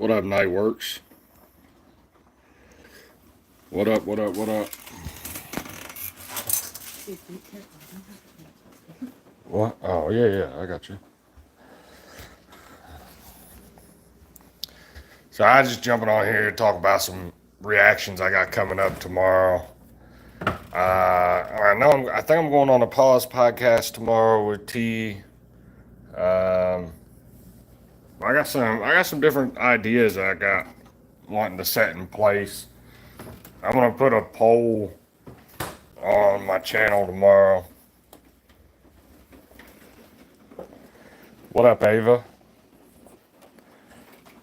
What up, Night Works? What up, what up, what up? What? Oh, yeah, I got you. So I just jumping on here to talk about some reactions I got coming up tomorrow. I think I'm going on a pause podcast tomorrow with T. Um, I got some different ideas that I got wanting to set in place. I'm gonna put a poll on my channel tomorrow. What up, Ava?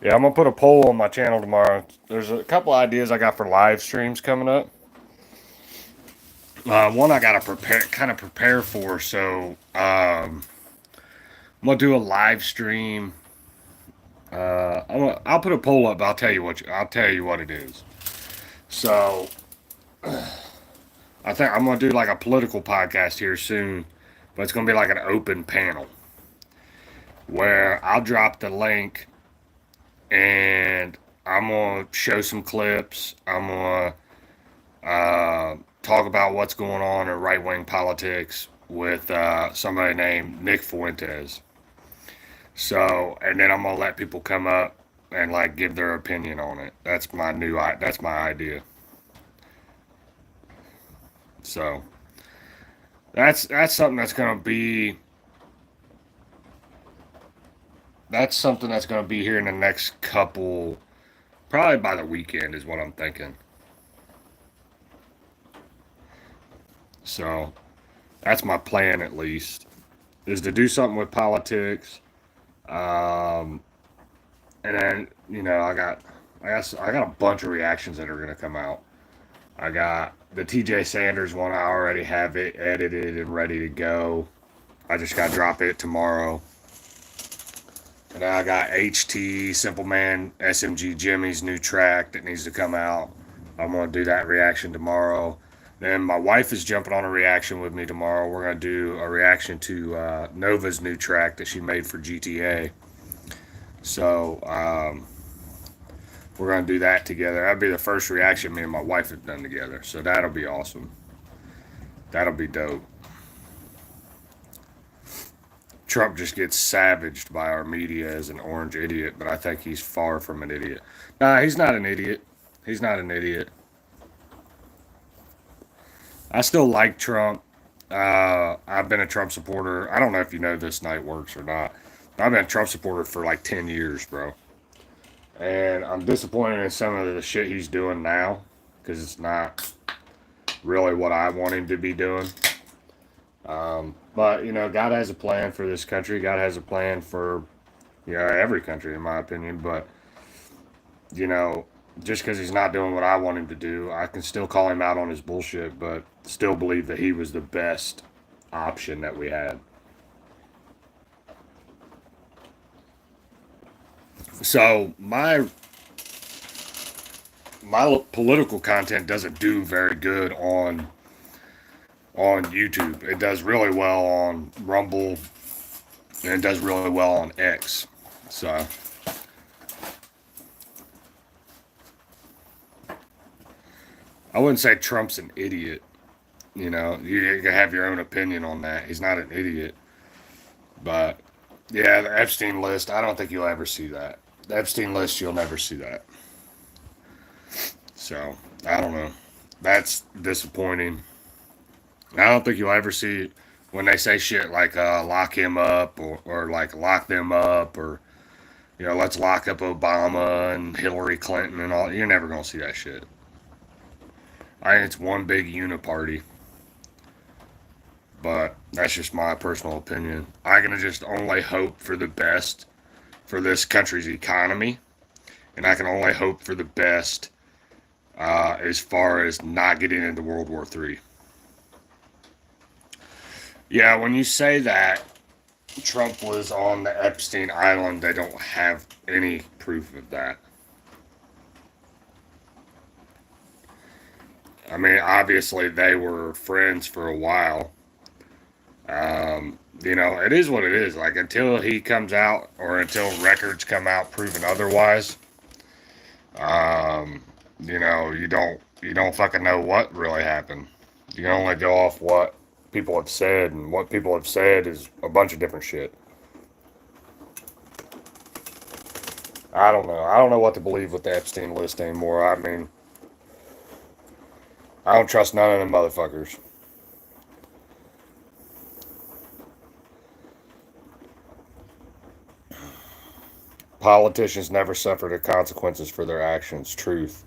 Yeah, I'm gonna put a poll on my channel tomorrow. There's a couple ideas I got for live streams coming up. One I gotta prepare for. So I'm gonna do a live stream. I'll put a poll up. I'll tell you what it is. So I think I'm gonna do like a political podcast here soon, but it's gonna be like an open panel where I'll drop the link and I'm gonna show some clips. I'm gonna talk about what's going on in right wing politics with somebody named Nick Fuentes. So, and then I'm gonna let people come up and like give their opinion on it. That's my idea. So that's something that's gonna be here in the next couple, probably by the weekend is what I'm thinking. So that's my plan at least, is to do something with politics. Um, and then I got a bunch of reactions that are gonna come out. I got the TJ Sanders one. I already have it edited and ready to go. I just got to drop it tomorrow. And then I got HT Simple Man SMG Jimmy's new track that needs to come out. I'm gonna do that reaction tomorrow. Then my wife is jumping on a reaction with me tomorrow. We're gonna do a reaction to Nova's new track that she made for GTA. So we're gonna do that together. That'll be the first reaction me and my wife have done together. So that'll be awesome. That'll be dope. Trump just gets savaged by our media as an orange idiot, but I think he's far from an idiot. Nah, he's not an idiot. He's not an idiot. I still like Trump. I've been a Trump supporter. I don't know if you know this Night Works or not. But I've been a Trump supporter for like 10 years, bro. And I'm disappointed in some of the shit he's doing now because it's not really what I want him to be doing. But, God has a plan for this country. God has a plan for, every country, in my opinion. But, you know, just because he's not doing what I want him to do, I can still call him out on his bullshit, but still believe that he was the best option that we had. So my political content doesn't do very good on YouTube. It does really well on Rumble and it does really well on X. So I wouldn't say Trump's an idiot. You can have your own opinion on that. He's not an idiot. But yeah, the Epstein list, I don't think you'll ever see that. The Epstein list, you'll never see that. So I don't know. That's disappointing. I don't think you'll ever see when they say shit like lock him up or like lock them up or let's lock up Obama and Hillary Clinton and all. You're never gonna see that shit. I think it's one big uniparty. But that's just my personal opinion. I can just only hope for the best for this country's economy, and I can only hope for the best as far as not getting into World War III. Yeah, when you say that Trump was on the Epstein Island, they don't have any proof of that. I mean, obviously they were friends for a while. It is what it is. Like until he comes out or until records come out proving otherwise, Um, you don't fucking know what really happened. You can only go off what people have said, and what people have said is a bunch of different shit. I don't know. I don't know what to believe with the Epstein list anymore. I mean, I don't trust none of them motherfuckers. Politicians never suffer the consequences for their actions. Truth.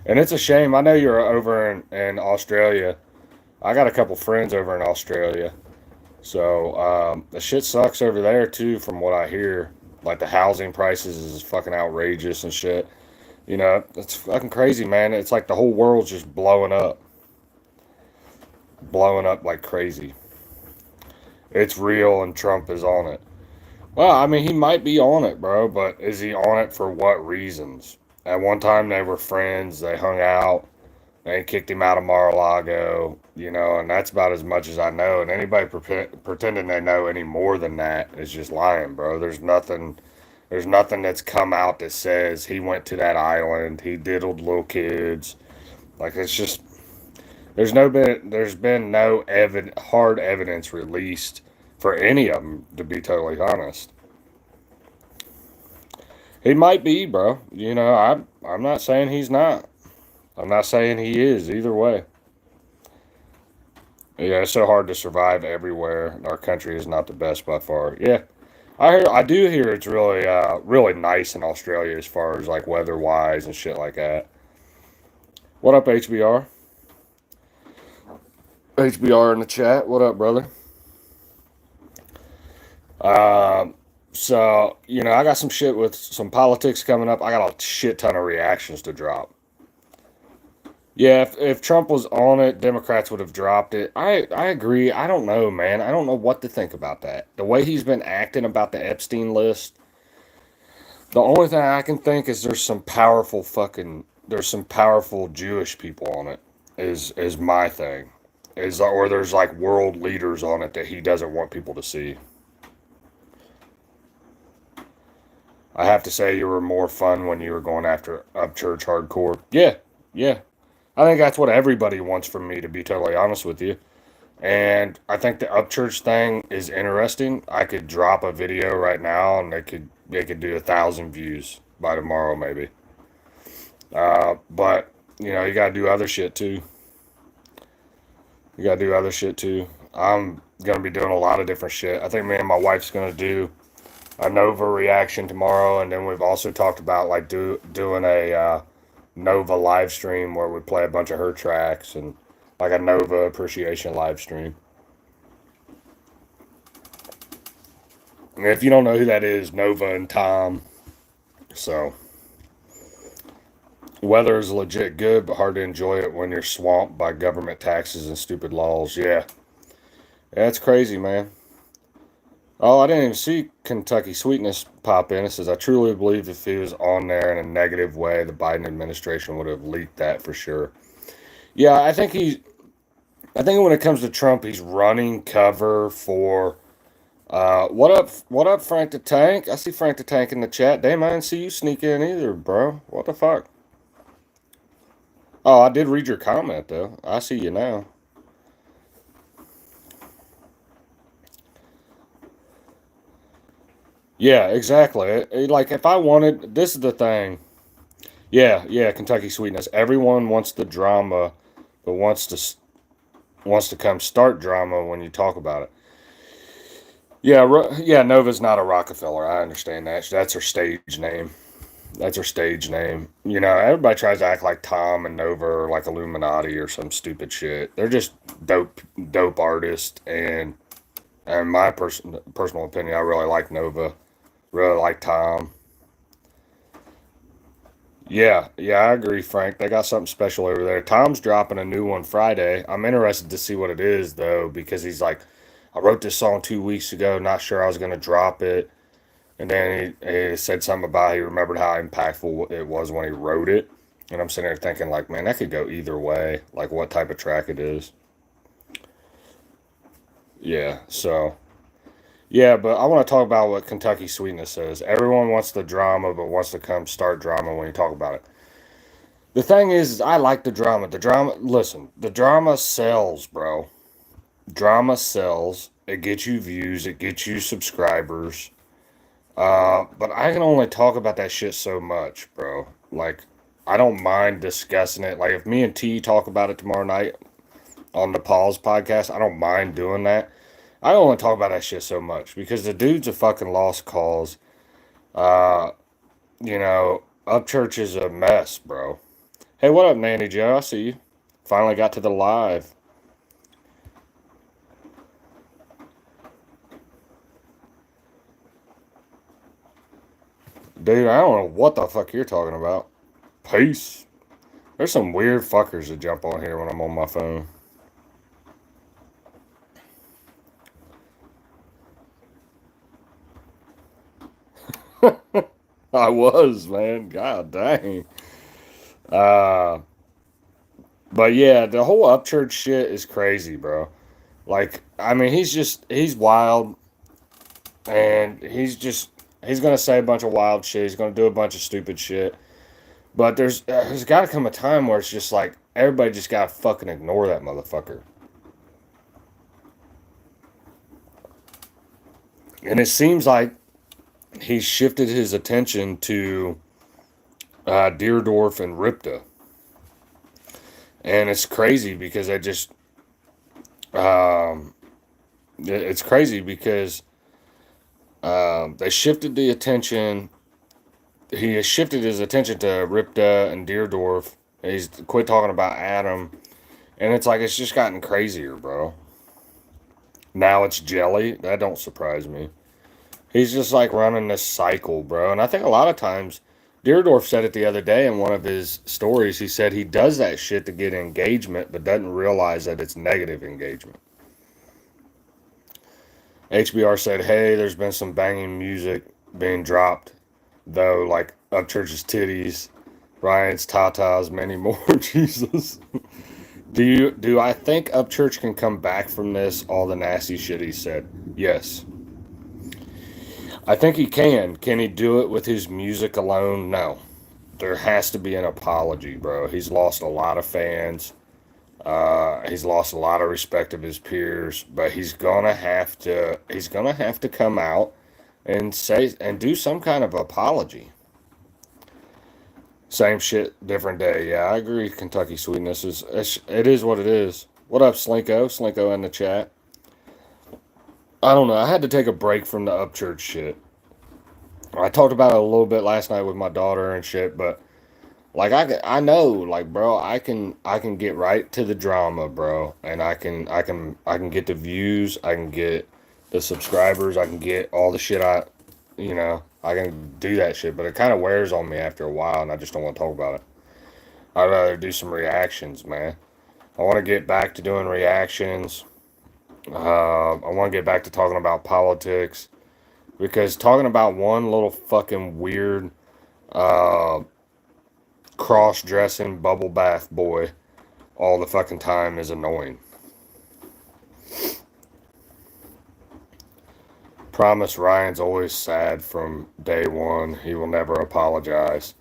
And it's a shame. I know you're over in Australia. I got a couple friends over in Australia. So the shit sucks over there too, from what I hear. Like the housing prices is fucking outrageous and shit. It's fucking crazy, man. It's like the whole world's just blowing up like crazy. It's real, and Trump is on it. Well, I mean, he might be on it, bro, but is he on it for what reasons? At one time, they were friends. They hung out. They kicked him out of Mar-a-Lago, and that's about as much as I know. And anybody pretending they know any more than that is just lying, bro. There's nothing that's come out that says he went to that island, he diddled little kids. Like it's just there's been no hard evidence released for any of them, to be totally honest. He might be, bro. I'm not saying he's not. I'm not saying he is either way. Yeah, it's so hard to survive everywhere. Our country is not the best by far. Yeah, I do hear it's really nice in Australia as far as like weather wise and shit like that. What up, HBR? HBR in the chat. What up, brother? Um, so I got some shit with some politics coming up. I got a shit ton of reactions to drop. Yeah, if Trump was on it, Democrats would have dropped it. I agree. I don't know, man. I don't know what to think about that. The way he's been acting about the Epstein list, the only thing I can think is there's some powerful Jewish people on it. Is my thing. Or there's like world leaders on it that he doesn't want people to see. I have to say you were more fun when you were going after Upchurch hardcore. Yeah, yeah. I think that's what everybody wants from me, to be totally honest with you. And I think the Upchurch thing is interesting. I could drop a video right now, and they could do 1,000 views by tomorrow, maybe. But you gotta do other shit too. You gotta do other shit too. I'm gonna be doing a lot of different shit. I think me and my wife's gonna do a Nova reaction tomorrow, and then we've also talked about like doing a Nova live stream where we play a bunch of her tracks and like a Nova appreciation live stream. And if you don't know who that is, Nova and Tom. So weather is legit good, but hard to enjoy it when you're swamped by government taxes and stupid laws. Yeah, it's crazy, man. Oh, I didn't even see Kentucky Sweetness pop in. It says, I truly believe if he was on there in a negative way, the Biden administration would have leaked that for sure. Yeah, I think when it comes to Trump, he's running cover for what up, Frank the Tank? I see Frank the Tank in the chat. Damn, I didn't see you sneak in either, bro. What the fuck? Oh, I did read your comment though. I see you now. Yeah, exactly. Like if I wanted, this is the thing. Yeah, yeah, Kentucky Sweetness. Everyone wants the drama, but wants to come start drama when you talk about it. Yeah, yeah. Nova's not a Rockefeller. I understand that. That's her stage name. That's her stage name. Everybody tries to act like Tom and Nova are like Illuminati or some stupid shit. They're just dope artists, and my personal opinion, I really like Nova. Really like Tom. Yeah, yeah, I agree, Frank. They got something special over there. Tom's dropping a new one Friday. I'm interested to see what it is though, because he's like, I wrote this song 2 weeks ago. Not sure I was gonna drop it. And then he said something about he remembered how impactful it was when he wrote it. And I'm sitting there thinking, like, man, that could go either way. Like, what type of track it is. Yeah, so. Yeah, but I want to talk about what Kentucky Sweetness says. Everyone wants the drama, but wants to come start drama when you talk about it. The thing is I like the drama. Listen, the drama sells, bro. Drama sells. It gets you views. It gets you subscribers. But I can only talk about that shit so much, bro. Like, I don't mind discussing it. Like, if me and T talk about it tomorrow night on the Pause podcast, I don't mind doing that. I only talk about that shit so much because the dude's a fucking lost cause. Uh, Upchurch is a mess, bro. Hey, what up, Nanny Joe? I see you. Finally got to the live. Dude, I don't know what the fuck you're talking about. Peace. There's some weird fuckers that jump on here when I'm on my phone. I was, man. God dang. Uh, but yeah, the whole Upchurch shit is crazy, bro. Like, I mean, he's wild, and he's gonna say a bunch of wild shit. He's gonna do a bunch of stupid shit. But there's got to come a time where it's just like everybody just gotta fucking ignore that motherfucker. And it seems like he's shifted his attention to Deerdorf and Ripta, and it's crazy because um, it's crazy because they shifted the attention. He has shifted his attention to Ripta and Deerdorf. He's quit talking about Adam, and it's like it's just gotten crazier, bro. Now it's Jelly. That don't surprise me. He's just like running this cycle, bro. And I think a lot of times, Deerdorf said it the other day in one of his stories. He said he does that shit to get engagement, but doesn't realize that it's negative engagement. HBR said, hey, there's been some banging music being dropped, though, like Upchurch's titties, Ryan's tatas, many more. Jesus. Do I think Upchurch can come back from this? All the nasty shit he said. Yes. I think he can. Can he do it with his music alone? No. There has to be an apology, bro. He's lost a lot of fans. He's lost a lot of respect of his peers, but he's gonna have to. He's gonna have to come out and say and do some kind of apology. Same shit, different day. Yeah, I agree. Kentucky sweetness it is what it is. What up, Slinko? Slinko in the chat. I don't know. I had to take a break from the Upchurch shit. I talked about it a little bit last night with my daughter and shit, but like I know, like bro, I can get right to the drama, bro, and I can get the views, I can get the subscribers, I can get all the shit I can do that shit, but it kind of wears on me after a while, and I just don't want to talk about it. I'd rather do some reactions, man. I want to get back to doing reactions. I want to get back to talking about politics because talking about one little fucking weird uh, cross dressing bubble bath boy all the fucking time is annoying. Promise Ryan's always sad from day one. He will never apologize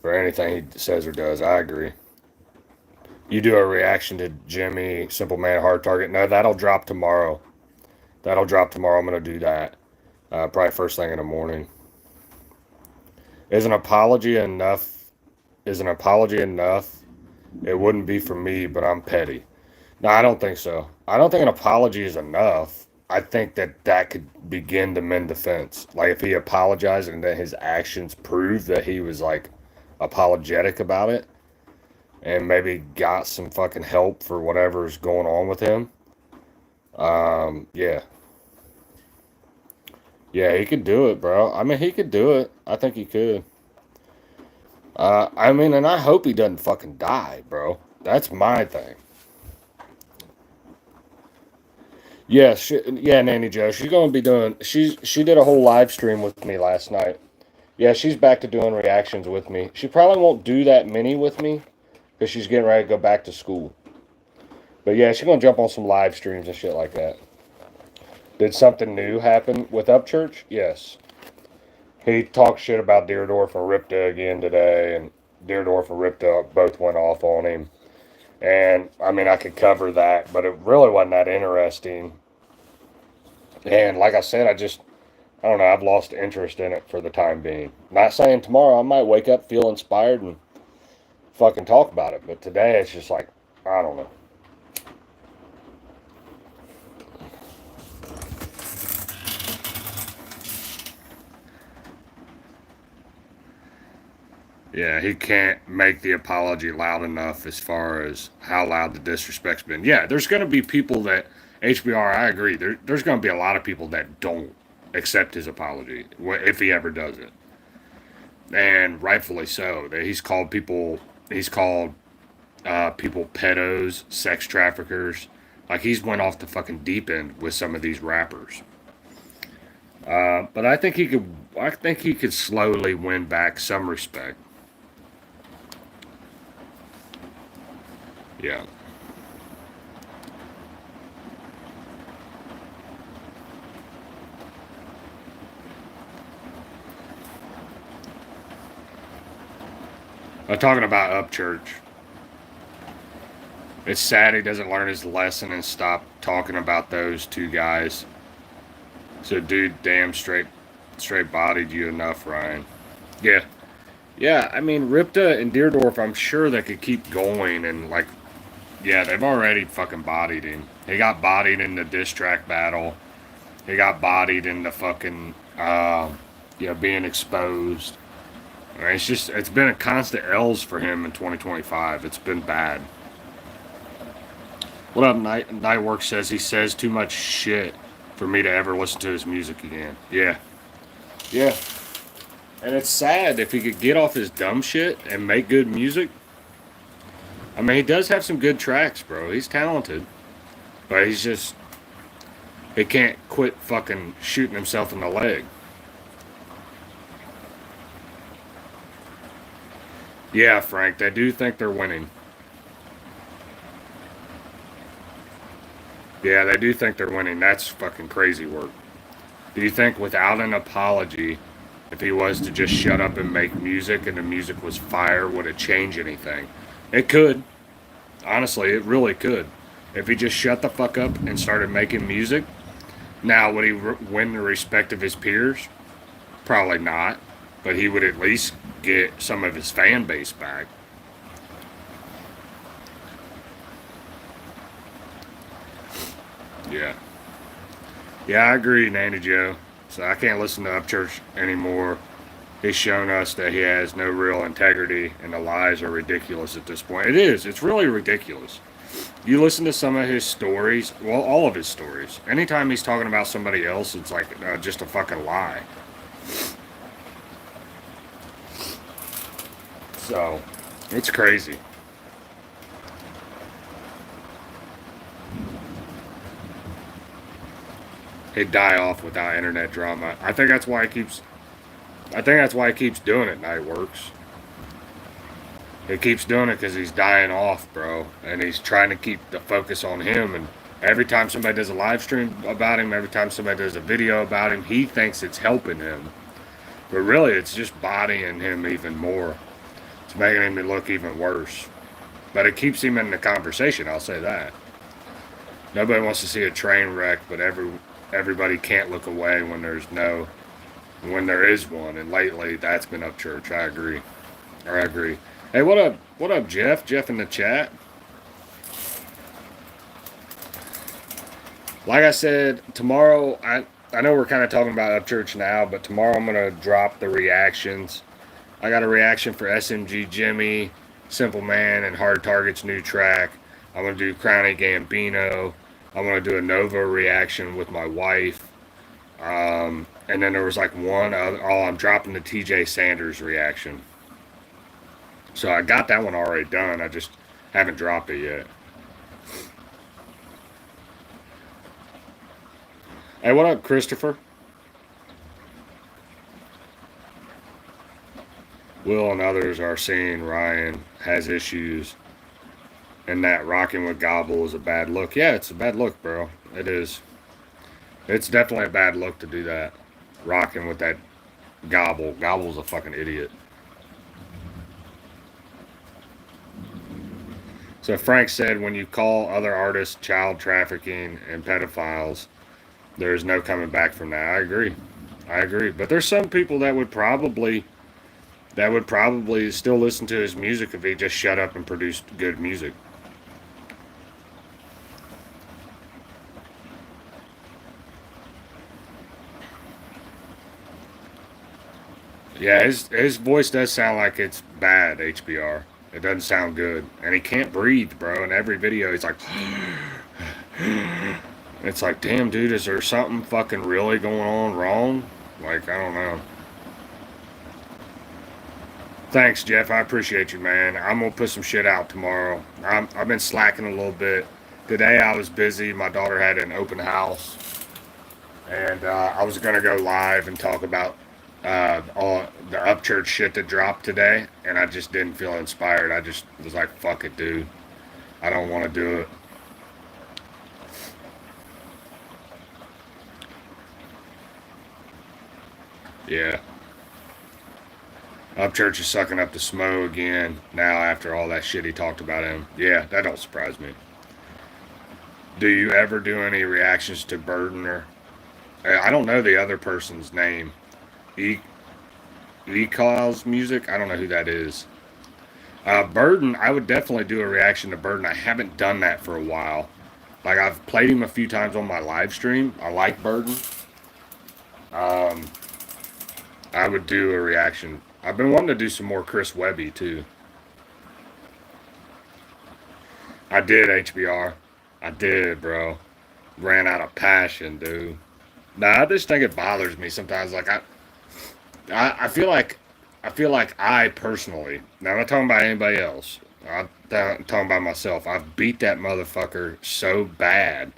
for anything he says or does. I agree. You do a reaction to Jimmy, Simple Man, Hard Target. No, that'll drop tomorrow. That'll drop tomorrow. I'm going to do that. Probably first thing in the morning. Is an apology enough? Is an apology enough? It wouldn't be for me, but I'm petty. No, I don't think so. I don't think an apology is enough. I think that could begin to mend the fence. Like if he apologized and then his actions prove that he was like apologetic about it and maybe got some fucking help for whatever's going on with him. Yeah. Yeah, he could do it, bro. I mean, he could do it. I think he could. I mean, and I hope he doesn't fucking die, bro. That's my thing. Yeah, yeah, Nanny Joe. She's gonna be doing. She did a whole live stream with me last night. Yeah, she's back to doing reactions with me. She probably won't do that many with me because she's getting ready to go back to school. But yeah, she's gonna jump on some live streams and shit like that. Did something new happen with Upchurch? Yes. He talked shit about Deerdorf and Ripta again today, and Deerdorf and Ripta both went off on him. And I mean, I could cover that, but it really wasn't that interesting. And like I said, I don't know, I've lost interest in it for the time being. Not saying tomorrow I might wake up, feel inspired, and fucking talk about it, but today it's just like, I don't know. Yeah, he can't make the apology loud enough as far as how loud the disrespect's been. Yeah, there's going to be people that, HBR, I agree, there's going to be a lot of people that don't accept his apology if he ever does it. And rightfully so. He's called people pedos, sex traffickers. Like, he's went off the fucking deep end with some of these rappers. But I think he could slowly win back some respect. Yeah. I'm talking about Upchurch. It's sad he doesn't learn his lesson and stop talking about those two guys. So, dude, damn straight bodied you enough, Ryan. Yeah, yeah. I mean, Ripta and Deerdorf, I'm sure they could keep going and like, yeah, they've already fucking bodied him. He got bodied in the diss track battle. He got bodied in the fucking, being exposed. I mean, it's been a constant L's for him in 2025. It's been bad. What up, Nightwork says he says too much shit for me to ever listen to his music again. Yeah. Yeah. And it's sad if he could get off his dumb shit and make good music. I mean, he does have some good tracks, bro. He's talented. But he can't quit fucking shooting himself in the leg. Yeah, Frank, they do think they're winning. Yeah, they do think they're winning. That's fucking crazy work. Do you think without an apology, if he was to just shut up and make music and the music was fire, would it change anything? It could. Honestly, it really could. If he just shut the fuck up and started making music, now would he win the respect of his peers? Probably not. But he would at least get some of his fan base back. Yeah. Yeah, I agree, Nanny Joe. So I can't listen to Upchurch anymore. He's shown us that he has no real integrity and the lies are ridiculous at this point. It is. It's really ridiculous. You listen to some of his stories, well, all of his stories. Anytime he's talking about somebody else, it's like just a fucking lie. So, it's crazy. He'd die off without internet drama. I think that's why he keeps doing it. Night works. He keeps doing it because he's dying off, bro, and he's trying to keep the focus on him. And every time somebody does a live stream about him, every time somebody does a video about him, he thinks it's helping him, but really, it's just bodying him even more. It's making him look even worse. But it keeps him in the conversation. I'll say that. Nobody wants to see a train wreck, but everybody can't look away when there is one. And lately, that's been Upchurch. I agree. I agree. Hey, what up? What up, Jeff? Jeff in the chat. Like I said, tomorrow, I know we're kind of talking about Upchurch now, but tomorrow I'm going to drop the reactions. I got a reaction for SMG Jimmy, Simple Man, and Hard Target's new track. I'm going to do Crowny Gambino. I'm going to do a Nova reaction with my wife. And then there was like one other, I'm dropping the TJ Sanders reaction. So I got that one already done. I just haven't dropped it yet. Hey, what up, Christopher? Will and others are saying Ryan has issues and that rocking with Gobble is a bad look. Yeah, it's a bad look, bro. It is. It's definitely a bad look to do that. Rocking with that Gobble. Gobble's a fucking idiot. So Frank said, when you call other artists child trafficking and pedophiles, there is no coming back from that. I agree. I agree. But there's some people that would probably still listen to his music if he just shut up and produced good music. Yeah, his voice does sound like it's bad, HBR. It doesn't sound good. And he can't breathe, bro. In every video he's like it's like, damn dude, is there something fucking really going on wrong? Like, I don't know. Thanks, Jeff. I appreciate you, man. I'm gonna put some shit out tomorrow. I've been slacking a little bit. Today I was busy. My daughter had an open house, and I was gonna go live and talk about all the Upchurch shit that dropped today, and I just didn't feel inspired. I just was like, "Fuck it, dude. I don't want to do it." Yeah, Upchurch is sucking up the Smo again now after all that shit he talked about him. Yeah, that don't surprise me. Do you ever do any reactions to Burdener? I don't know the other person's name. E Ecol's music. I don't know who that is. Burden, I would definitely do a reaction to Burden. I haven't done that for a while. Like I've played him a few times on my live stream. I like Burden. Um, I would do a reaction. I've been wanting to do some more Chris Webby too. I did HBR. I did, bro. Ran out of passion, dude. Nah, I just think it bothers me sometimes. Like I feel like I personally. Now I'm not talking about anybody else. I'm talking about myself. I've beat that motherfucker so bad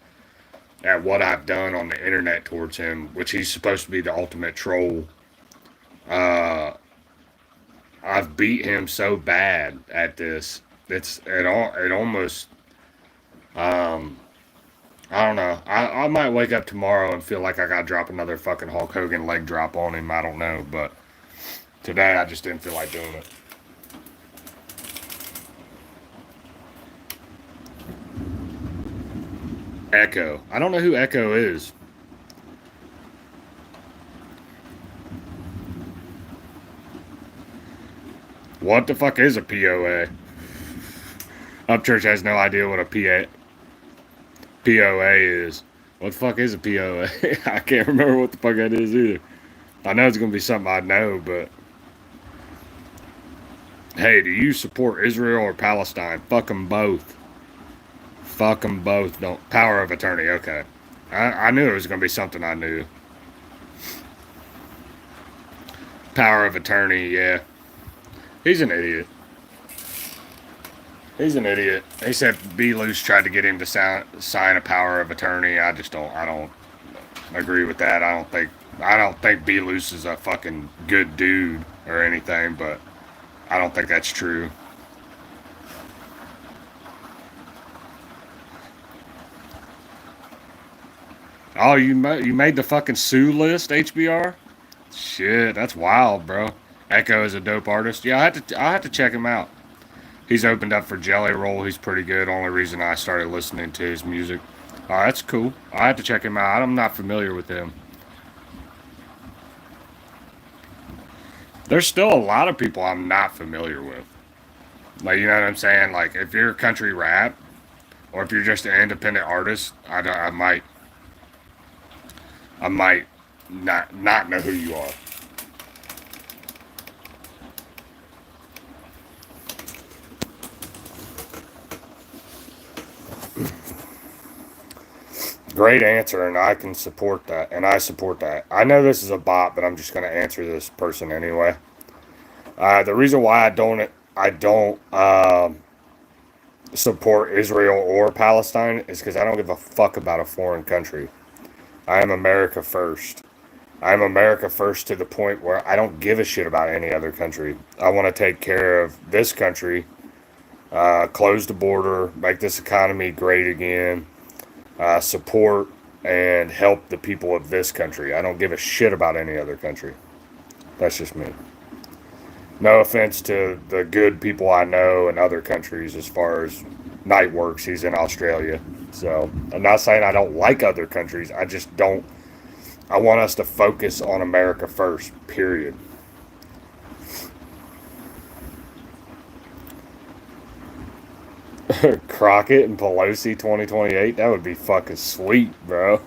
at what I've done on the internet towards him, which he's supposed to be the ultimate troll. Uh, I've beat him so bad at this. It almost um I don't know. I might wake up tomorrow and feel like I got to drop another fucking Hulk Hogan leg drop on him. I don't know, but today I just didn't feel like doing it. Echo. I don't know who Echo is. What the fuck is a POA? Upchurch has no idea what a POA is. What the fuck is a POA? I can't remember what the fuck that is either. I know it's gonna be something I know, but hey, do you support Israel or Palestine? Fuck them both. Fuck them both. Don't power of attorney. Okay, I knew it was gonna be something I knew. Power of attorney. Yeah, he's an idiot. He's an idiot. He said B. Luce tried to get him to sign a power of attorney. I just don't. I don't agree with that. I don't think B. Luce is a fucking good dude or anything, but I don't think that's true. Oh, you made the fucking sue list, HBR? Shit, that's wild, bro. Echo is a dope artist. Yeah, I had to check him out. He's opened up for Jelly Roll. He's pretty good. Only reason I started listening to his music. Oh, that's cool. I have to check him out. I'm not familiar with him. There's still a lot of people I'm not familiar with. Like, you know what I'm saying? Like, if you're country rap, or if you're just an independent artist, I might not know who you are. Great answer, and I can support that, and I support that. I know this is a bot, but I'm just going to answer this person anyway. The reason why I don't support Israel or Palestine is because I don't give a fuck about a foreign country. I am America first. I am America first to the point where I don't give a shit about any other country. I want to take care of this country, close the border, make this economy great again, support and help the people of this country. I don't give a shit about any other country. That's just me. No offense to the good people I know in other countries as far as Nightworks. He's in Australia. So I'm not saying I don't like other countries. I just don't. I want us to focus on America first. Period. Crockett and Pelosi 2028. That would be fucking sweet, bro.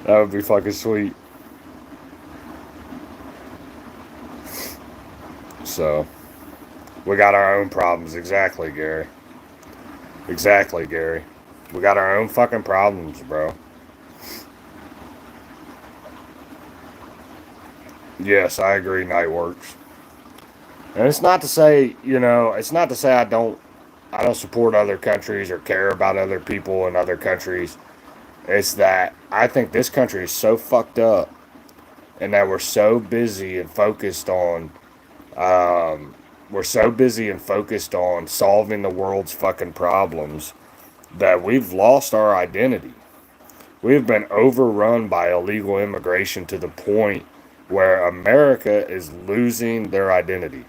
That would be fucking sweet. So we got our own problems. Exactly, Gary. Exactly, Gary. We got our own fucking problems, bro. Yes, I agree. Night works. And it's not to say, it's not to say I don't support other countries or care about other people in other countries. It's that I think this country is so fucked up, and that um, we're so busy and focused on solving the world's fucking problems that we've lost our identity. We have been overrun by illegal immigration to the point where America is losing their identity.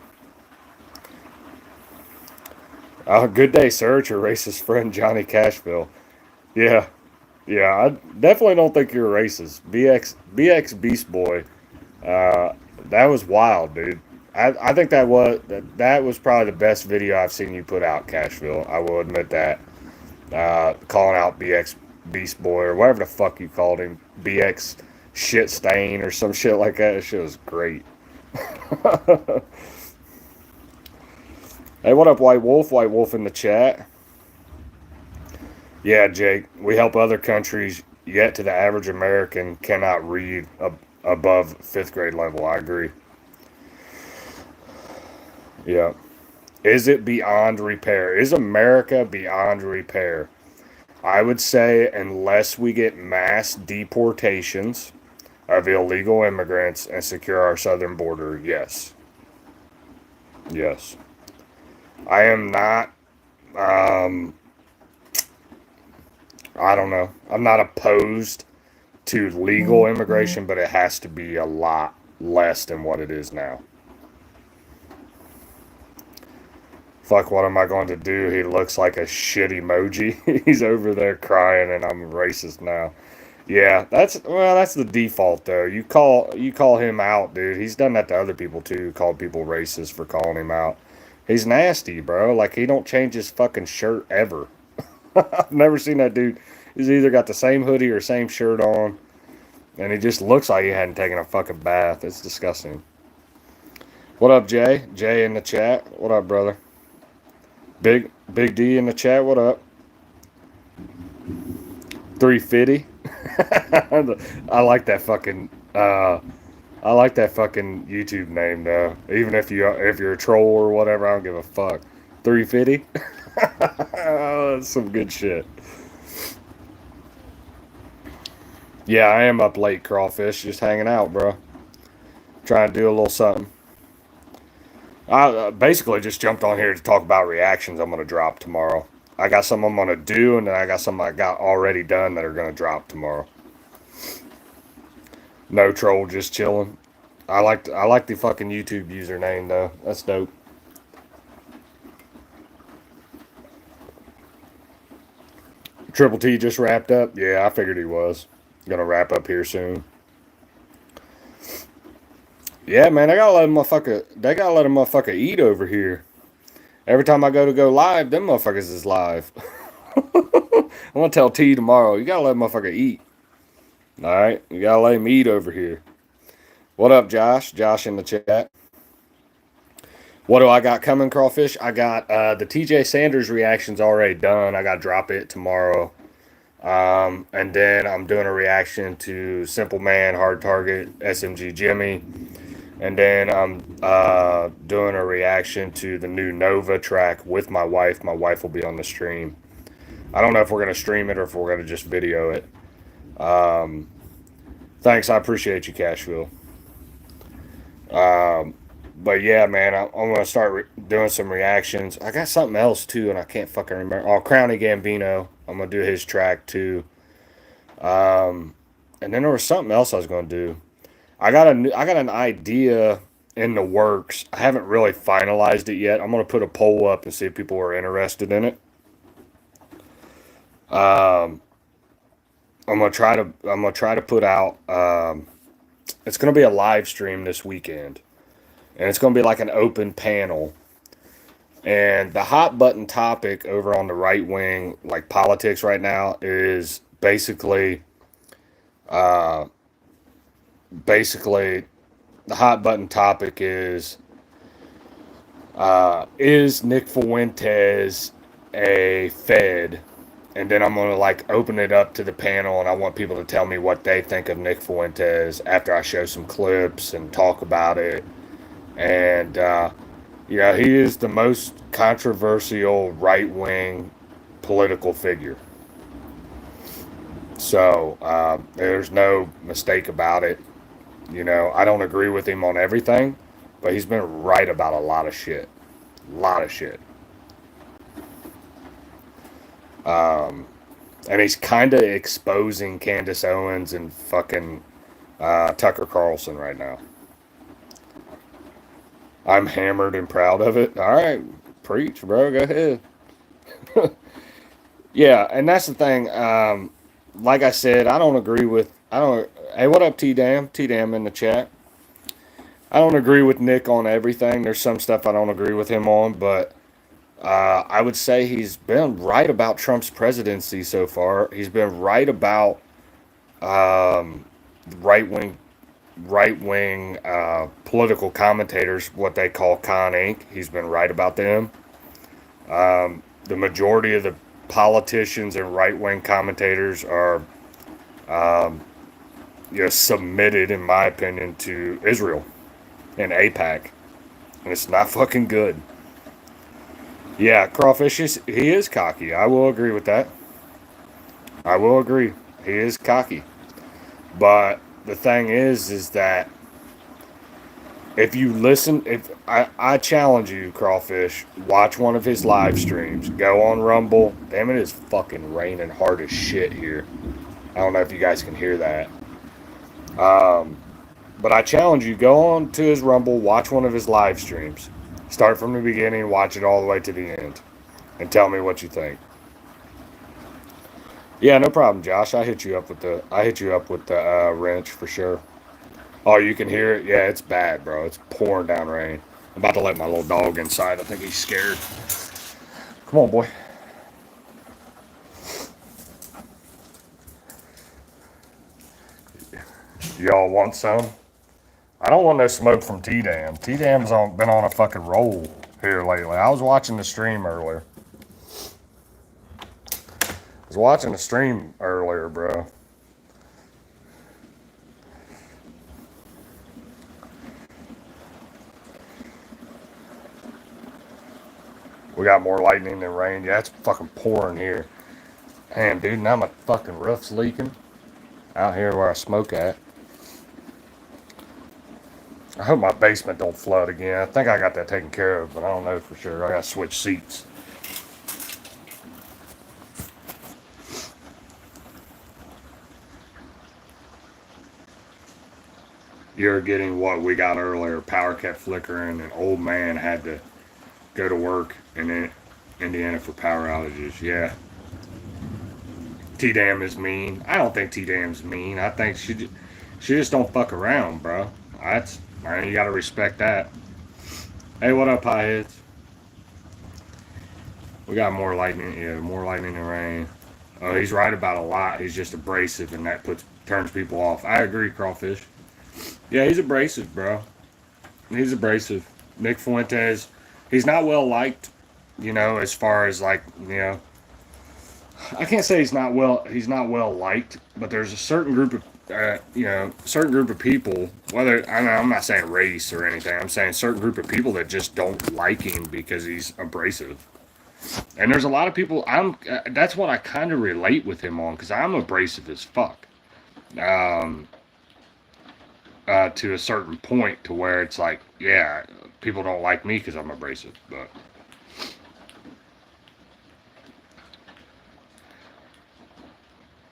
Good day, sir. It's your racist friend, Johnny Cashville. Yeah, yeah, I definitely don't think you're a racist. BX Beast Boy. Uh, that was wild, dude. I think that was probably the best video I've seen you put out, Cashville. I will admit that. Calling out BX Beast Boy or whatever the fuck you called him, BX Shit Stain or some shit like that. That shit was great. Hey, what up, White Wolf? White Wolf in the chat. Yeah, Jake, we help other countries, yet to the average American cannot read above fifth grade level. I agree. Yeah. Is it beyond repair? Is America beyond repair? I would say, unless we get mass deportations of illegal immigrants and secure our southern border, yes. Yes. I am not, um, I don't know. I'm not opposed to legal immigration, but it has to be a lot less than what it is now. Fuck, what am I going to do? He looks like a shit emoji. He's over there crying, and I'm racist now. Yeah, that's the default though. You call him out, dude. He's done that to other people too. Called people racist for calling him out. He's nasty, bro. Like he don't change his fucking shirt ever. I've never seen that dude. He's either got the same hoodie or same shirt on, and he just looks like he hadn't taken a fucking bath. It's disgusting. What up, Jay? Jay in the chat. What up, brother? Big D in the chat. What up? 350. I like that fucking. I like that fucking YouTube name though. Even if you're a troll or whatever, I don't give a fuck. 350. That's some good shit. Yeah, I am up late, crawfish, just hanging out, bro. Trying to do a little something. I basically just jumped on here to talk about reactions I'm gonna drop tomorrow. I got some I'm gonna do, and then I got some I got already done that are gonna drop tomorrow. No troll, just chilling. I like the fucking YouTube username though. That's dope. Triple T just wrapped up. Yeah, I figured he was gonna wrap up here soon. Yeah, man, they gotta let a motherfucker eat over here. Every time I go live, them motherfuckers is live. I'm gonna tell T tomorrow. You gotta let a motherfucker eat. All right, you gotta let him eat over here. What up, Josh? Josh in the chat. What do I got coming, crawfish? I got the TJ Sanders reactions already done. I got to drop it tomorrow. And then I'm doing a reaction to Simple Man, Hard Target, SMG Jimmy. And then I'm doing a reaction to the new Nova track with my wife. My wife will be on the stream. I don't know if we're going to stream it or if we're going to just video it. Thanks, I appreciate you, Cashville. But yeah, man, I'm going to start doing some reactions. I got something else too, and I can't fucking remember. Oh, Crowny Gambino. I'm going to do his track too. And then there was something else I was going to do. I got an idea in the works. I haven't really finalized it yet. I'm gonna put a poll up and see if people are interested in it. I'm gonna try to put out. It's gonna be a live stream this weekend, and it's gonna be like an open panel. And the hot button topic over on the right wing, like politics right now, is basically the hot button topic is Nick Fuentes a Fed? And then I'm gonna like open it up to the panel, and I want people to tell me what they think of Nick Fuentes after I show some clips and talk about it. And yeah, he is the most controversial right wing political figure. So there's no mistake about it. I don't agree with him on everything, but he's been right about a lot of shit. A lot of shit. And he's kind of exposing Candace Owens and fucking Tucker Carlson right now. I'm hammered and proud of it. All right, preach, bro. Go ahead. Yeah, and that's the thing. Like I said, I don't agree with. I don't. Hey, what up, T Dam? T Dam in the chat. I don't agree with Nick on everything. There's some stuff I don't agree with him on, but I would say he's been right about Trump's presidency so far. He's been right about right wing political commentators, what they call Con Inc. He's been right about them. The majority of the politicians and right wing commentators are submitted, in my opinion, to Israel and APAC, and it's not fucking good. Yeah, Crawfish he is cocky. I will agree with that. I will agree. He is cocky. But the thing is that if you listen, if I challenge you, Crawfish, watch one of his live streams. Go on Rumble. Damn, it is fucking raining hard as shit here. I don't know if you guys can hear that. But I challenge you, go on to his Rumble, watch one of his live streams. Start from the beginning, watch it all the way to the end, and tell me what you think. Yeah, no problem, Josh. I hit you up with the wrench for sure. Oh, you can hear it? Yeah, it's bad, bro. It's pouring down rain. I'm about to let my little dog inside. I think he's scared. Come on, boy. Y'all want some? I don't want no smoke from T-Dam. T-Dam's been on a fucking roll here lately. I was watching the stream earlier. Bro. We got more lightning than rain. Yeah, it's fucking pouring here. Damn, dude, now my fucking roof's leaking out here where I smoke at. I hope my basement don't flood again. I think I got that taken care of, but I don't know for sure. I gotta switch seats. You're getting what we got earlier. Power kept flickering. An old man had to go to work in Indiana for power outages. Yeah. T-Dam is mean. I don't think T-Dam's mean. I think she just don't fuck around, bro. You gotta respect that. Hey, what up, Pieheads? We got more lightning. Yeah, more lightning and rain. Oh, he's right about a lot. He's just abrasive, and that turns people off. I agree, Crawfish. Yeah, he's abrasive, bro. He's abrasive. Nick Fuentes, he's not well liked. As far as like, I can't say he's not well liked, but there's a certain group of certain group of people. Whether I'm not saying race or anything, I'm saying certain group of people that just don't like him because he's abrasive. And there's a lot of people. That's what I kind of relate with him on because I'm abrasive as fuck. Um, to a certain point to where it's like, yeah, people don't like me because I'm abrasive, but.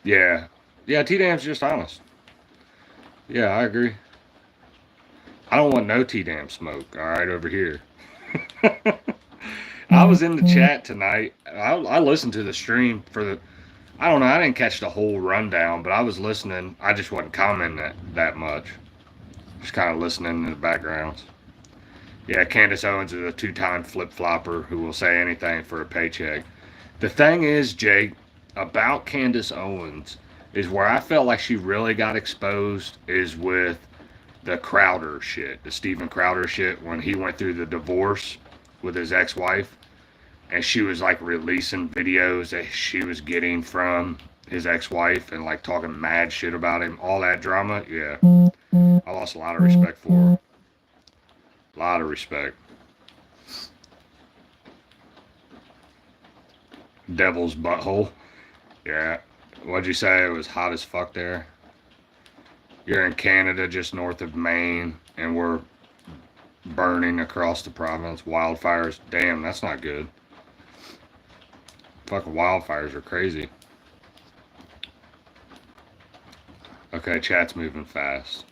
Yeah. Yeah, T-Dam's just honest. Yeah, I agree. I don't want no T-damn smoke, all right, over here. I was in the chat tonight. I listened to the stream for the, I don't know, I didn't catch the whole rundown, but I was listening. I just wasn't commenting that much. Just kind of listening in the backgrounds. Yeah, Candace Owens is a two-time flip-flopper who will say anything for a paycheck. The thing is, Jake, about Candace Owens is where I felt like she really got exposed is with the Crowder shit, the Steven Crowder shit, when he went through the divorce with his ex-wife, and she was like releasing videos that she was getting from his ex-wife and like talking mad shit about him, all that drama. Yeah, I lost a lot of respect for her. A lot of respect. Devil's butthole. Yeah. What'd you say? It was hot as fuck there. You're in Canada, just north of Maine, and we're burning across the province. Wildfires. Damn, that's not good. Fucking wildfires are crazy. Okay, chat's moving fast.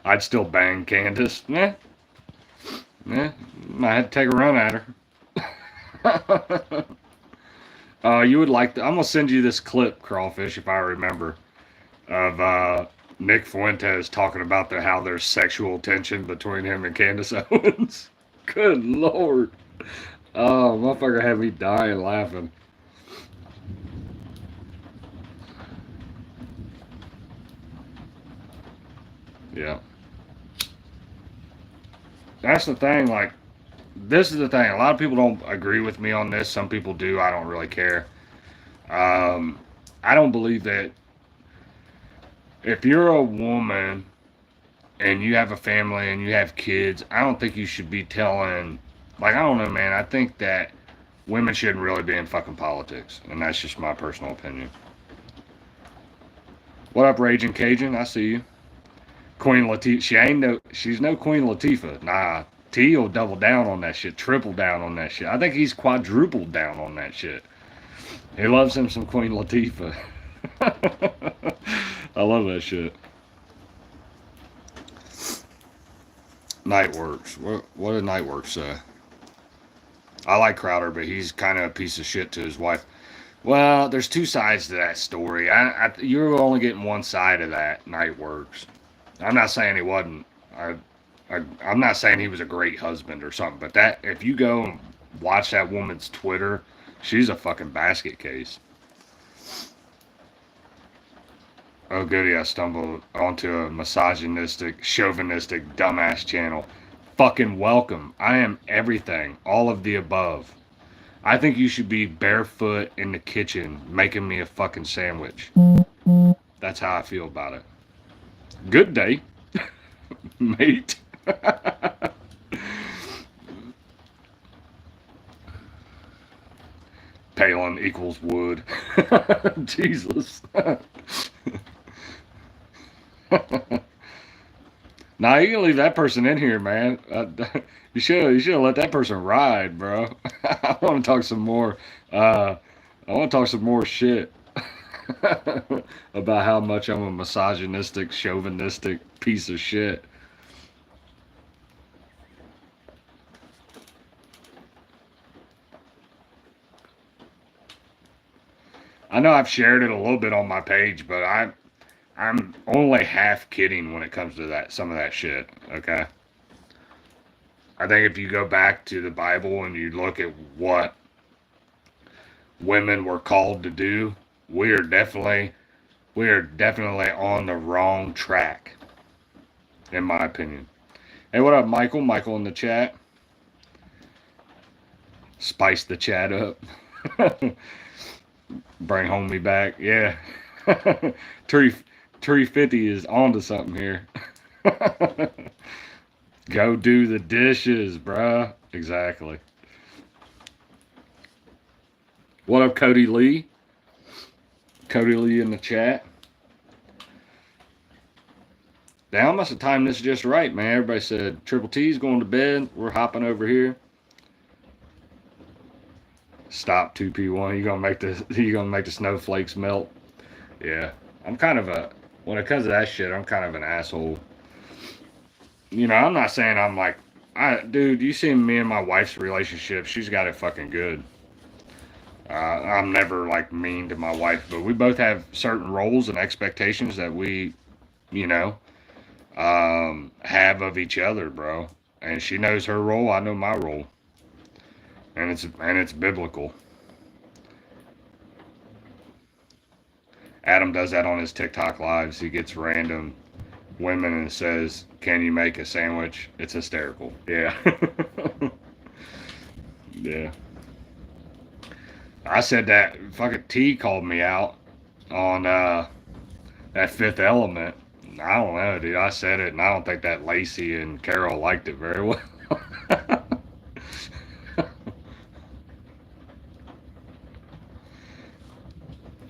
I'd still bang Candace. Nah. I had to take a run at her. You would like to, I'm going to send you this clip, Crawfish, if I remember, of Nick Fuentes talking about how there's sexual tension between him and Candace Owens. Good Lord. Oh, motherfucker had me dying laughing. Yeah. That's the thing, like, this is the thing. A lot of people don't agree with me on this. Some people do. I don't really care. I don't believe that if you're a woman and you have a family and you have kids, I don't think you should be telling, like, I don't know, man. I think that women shouldn't really be in fucking politics. And that's just my personal opinion. What up, Raging Cajun? I see you. Queen Latifah. She's no Queen Latifah. Nah. T will double down on that shit, triple down on that shit. I think he's quadrupled down on that shit. He loves him some Queen Latifah. I love that shit. Nightworks. What did Nightworks say? I like Crowder, but he's kind of a piece of shit to his wife. Well, there's two sides to that story. You're only getting one side of that, Nightworks. I'm not saying he wasn't. I'm not saying he was a great husband or something, but that if you go and watch that woman's Twitter, she's a fucking basket case. Oh goody, I stumbled onto a misogynistic, chauvinistic, dumbass channel. Fucking welcome. I am everything, all of the above. I think you should be barefoot in the kitchen making me a fucking sandwich. That's how I feel about it. Good day, mate. Palin equals wood. Jesus. Nah, you can leave that person in here, man. You should have let that person ride, bro. I want to talk some more. I want to talk some more shit about how much I'm a misogynistic, chauvinistic piece of shit. I know I've shared it a little bit on my page, but I'm only half kidding when it comes to that, some of that shit, okay? I think if you go back to the Bible and you look at what women were called to do, we are definitely on the wrong track, in my opinion. Hey, what up, Michael? Michael in the chat. Spice the chat up. Bring homie back. Yeah. Tree 50 is onto something here. Go do the dishes, bruh. Exactly. What up, Cody Lee? Cody Lee in the chat. Damn, I must have timed this just right, man. Everybody said Triple T's going to bed. We're hopping over here. Stop 2P1. You gonna make the snowflakes melt. Yeah. I'm kind of when it comes to that shit, I'm kind of an asshole. I'm not saying I'm like, dude, you see me and my wife's relationship, she's got it fucking good. I'm never like mean to my wife, but we both have certain roles and expectations that we, you know, have of each other, bro. And she knows her role, I know my role, and it's biblical. Adam does that on his TikTok lives. He gets random women and says, "Can you make a sandwich?" It's hysterical. Yeah, yeah. I said that fucking T called me out on that Fifth Element. I don't know, dude. I said it, and I don't think that Lacey and Carol liked it very well.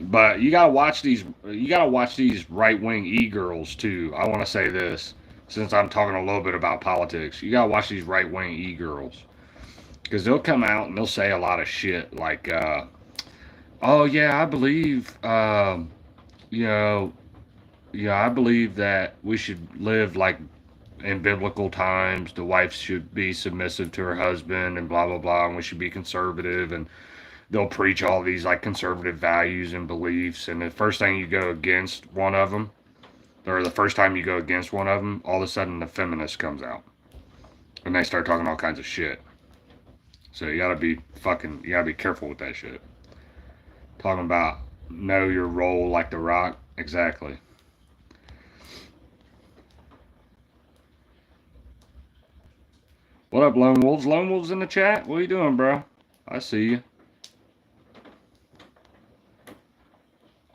But you gotta watch these. You gotta watch these right wing e girls too. I want to say this since I'm talking a little bit about politics. You gotta watch these right wing e girls because they'll come out and they'll say a lot of shit like, "Oh yeah, I believe, you know, yeah, I believe that we should live like in biblical times. The wife should be submissive to her husband and blah blah blah, and we should be conservative." And they'll preach all these like conservative values and beliefs. And the first thing you go against one of them, or the first time you go against one of them, all of a sudden the feminist comes out and they start talking all kinds of shit. So you gotta be careful with that shit. Talking about know your role like the Rock, exactly. What up, Lone Wolves? Lone Wolves in the chat. What are you doing, bro? I see you.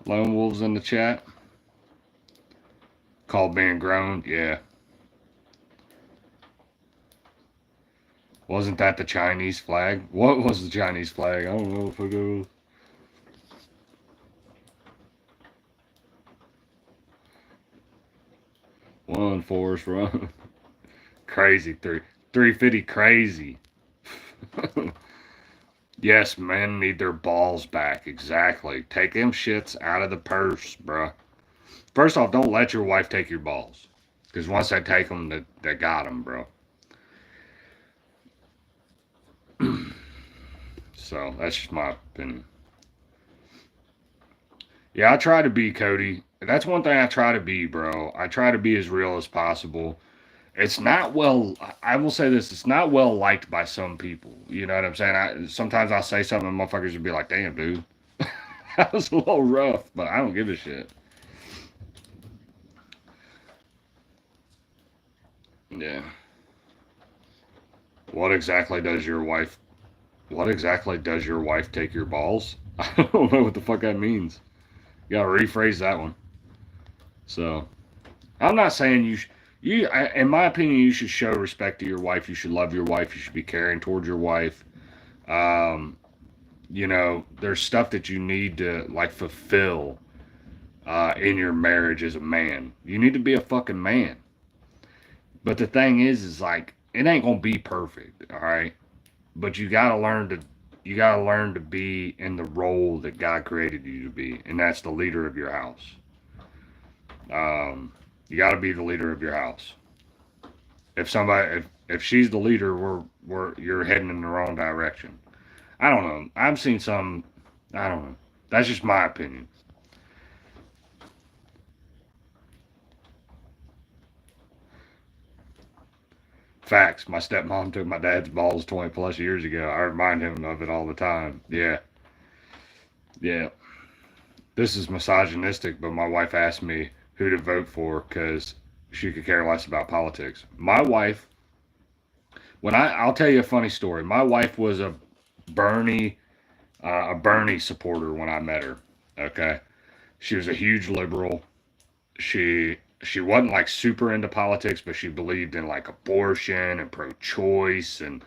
Lone Wolves in the chat. Called being grown. Yeah. Wasn't that the Chinese flag? What was the Chinese flag? I don't know if it was. One Forest Run. Crazy. 350 crazy. Yes, men need their balls back. Exactly. Take them shits out of the purse, bruh. First off, don't let your wife take your balls. Because once they take them, they got them, bro. So that's just my opinion. Yeah, I try to be, Cody. That's one thing I try to be, bro. I try to be as real as possible. It's not well, I will say this, it's not well liked by some people. You know what I'm saying? Sometimes I'll say something and motherfuckers will be like, damn, dude. That was a little rough, but I don't give a shit. Yeah. What exactly does your wife what exactly does your wife take your balls? I don't know what the fuck that means. You gotta rephrase that one. So I'm not saying in my opinion, you should show respect to your wife. You should love your wife. You should be caring towards your wife. Um, there's stuff that you need to like fulfill in your marriage as a man. You need to be a fucking man. But the thing is like it ain't gonna be perfect. All right, but you gotta learn to be in the role that God created you to be, and that's the leader of your house. You gotta be the leader of your house. If she's the leader, you're heading in the wrong direction. I don't know. I've seen some. I don't know. That's just my opinion. Facts. My stepmom took my dad's balls 20 plus years ago. I remind him of it all the time. Yeah, yeah. This is misogynistic, but my wife asked me who to vote for because she could care less about politics. My wife, I'll tell you a funny story. My wife was Bernie, a Bernie supporter when I met her. Okay, she was a huge liberal. She wasn't like super into politics, but she believed in like abortion and pro-choice, and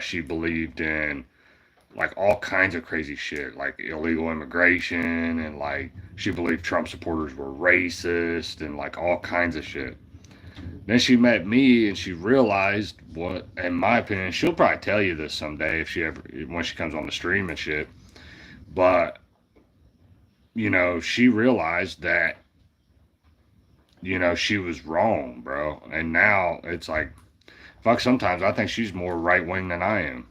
she believed in like all kinds of crazy shit, like illegal immigration, and like she believed Trump supporters were racist and like all kinds of shit. Then she met me and she realized what, in my opinion, she'll probably tell you this someday if she ever, when she comes on the stream and shit. But, she realized that, she was wrong, bro. And now it's like, fuck, sometimes I think she's more right wing than I am.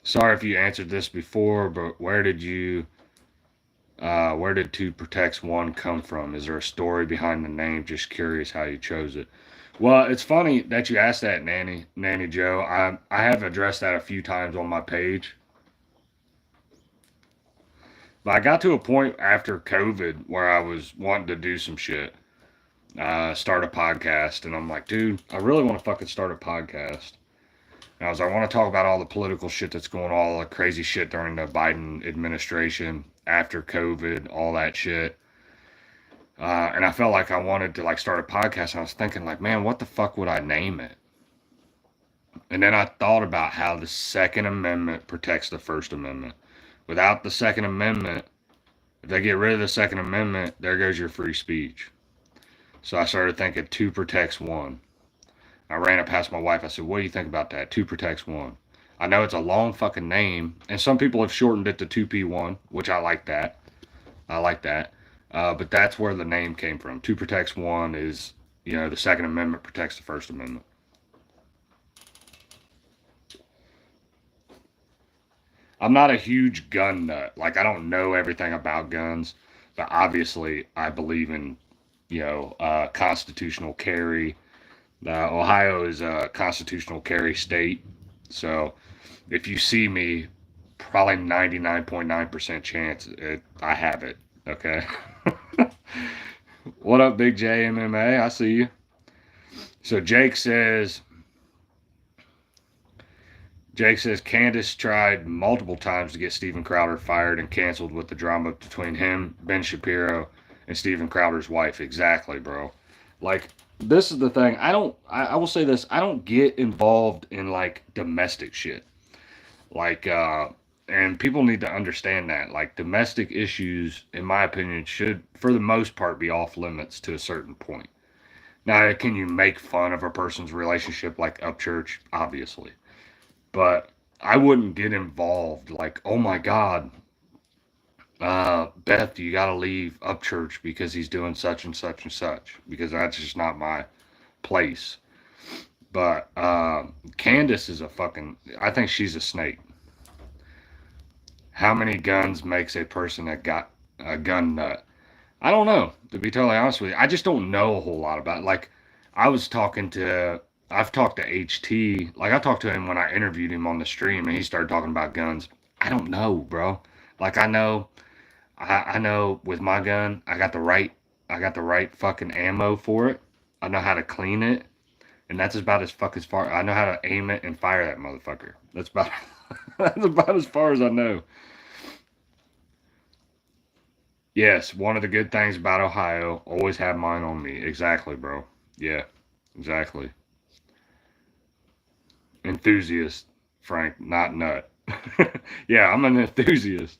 Sorry if you answered this before, but where did Two Protects One come from? Is there a story behind the name? Just curious how you chose it. Well, it's funny that you asked that, Nanny Joe. I have addressed that a few times on my page, but I got to a point after COVID where I was wanting to do some shit, start a podcast, and I'm like, dude, I really want to fucking start a podcast. And I want to talk about all the political shit that's going on, all the crazy shit during the Biden administration, after COVID, all that shit. And I felt like I wanted to like start a podcast. And I was thinking like, man, what the fuck would I name it? And then I thought about how the Second Amendment protects the First Amendment. Without the Second Amendment, if they get rid of the Second Amendment, there goes your free speech. So I started thinking Two Protects One. I ran it past my wife. I said, what do you think about that? Two Protects One. I know it's a long fucking name, and some people have shortened it to 2P1, which I like that. I like that. But that's where the name came from. Two Protects One is, the Second Amendment protects the First Amendment. I'm not a huge gun nut. Like, I don't know everything about guns, but obviously I believe in, constitutional carry. Ohio is a constitutional carry state. So if you see me, probably 99.9% chance I have it. Okay. What up, Big J MMA? I see you. So Jake says Candace tried multiple times to get Steven Crowder fired and canceled with the drama between him, Ben Shapiro, and Steven Crowder's wife. Exactly, bro. Like, this is the thing. I will say this. I don't get involved in like domestic shit. Like, and people need to understand that. Like, domestic issues, in my opinion, should, for the most part, be off limits to a certain point. Now, can you make fun of a person's relationship like Upchurch? Obviously. But I wouldn't get involved like, oh my God, Beth, you got to leave Upchurch because he's doing such and such and such, because that's just not my place. But Candace is I think she's a snake. How many guns makes a person that got a gun nut? I don't know, to be totally honest with you. I just don't know a whole lot about it. Like, I've talked to HT. Like, I talked to him when I interviewed him on the stream, and he started talking about guns. I don't know, bro. Like, I know with my gun, I got the right fucking ammo for it. I know how to clean it, and that's about as far. I know how to aim it and fire that motherfucker. That's about that's about as far as I know. Yes, one of the good things about Ohio, always have mine on me. Exactly, bro. Yeah, exactly. Enthusiast, Frank, not nut. Yeah, I'm an enthusiast.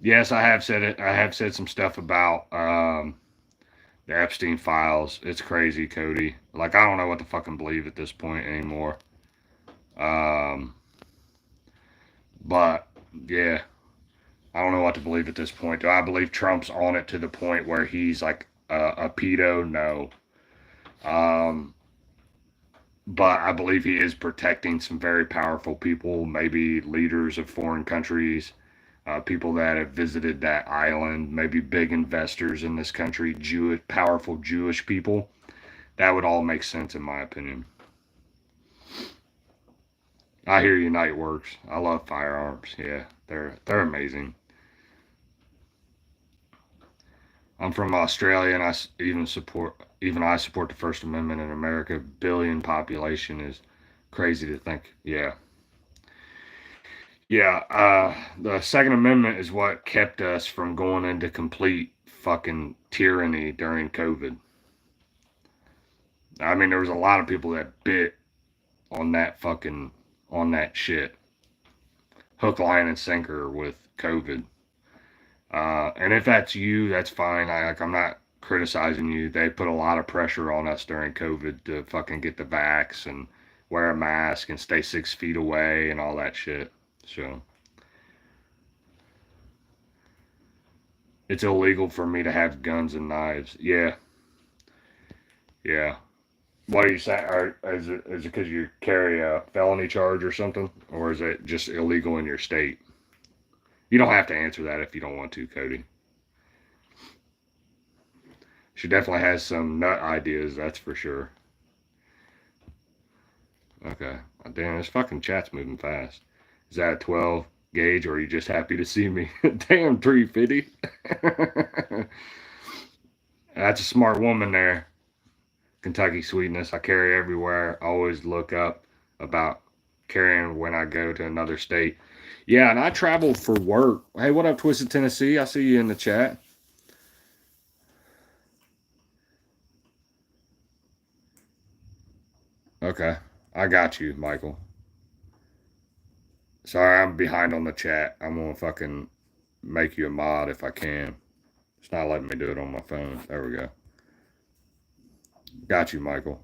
Yes, I have said it. I have said some stuff about the Epstein files. It's crazy, Cody. Like, I don't know what to fucking believe at this point anymore. Um, but yeah, I don't know what to believe at this point. Do I believe Trump's on it to the point where he's like a pedo? No. But I believe he is protecting some very powerful people, maybe leaders of foreign countries, people that have visited that island, maybe big investors in this country, powerful Jewish people. That would all make sense in my opinion. I hear you, Nightworks. I love firearms. Yeah, they're amazing. I'm from Australia, and I support the First Amendment in America. Billion population is crazy to think. Yeah, yeah. The Second Amendment is what kept us from going into complete fucking tyranny during COVID. I mean, there was a lot of people that bit on that shit, hook, line, and sinker with COVID. And if that's you, that's fine. I'm not criticizing you. They put a lot of pressure on us during COVID to fucking get the vax and wear a mask and stay 6 feet away and all that shit. So, It's illegal for me to have guns and knives. Yeah, yeah. What are you saying? Is it because you carry a felony charge or something, or is it just illegal in your state? You don't have to answer that if you don't want to, Cody. She definitely has some nut ideas, that's for sure. Okay. Damn, this fucking chat's moving fast. Is that a 12 gauge, or are you just happy to see me? Damn, 350. That's a smart woman there. Kentucky sweetness. I carry everywhere. I always look up about carrying when I go to another state. Yeah, and I travel for work. Hey, what up, Twisted Tennessee? I see you in the chat. Okay. I got you, Michael. Sorry, I'm behind on the chat. I'm gonna fucking make you a mod if I can. It's not letting me do it on my phone. There we go. Got you, Michael.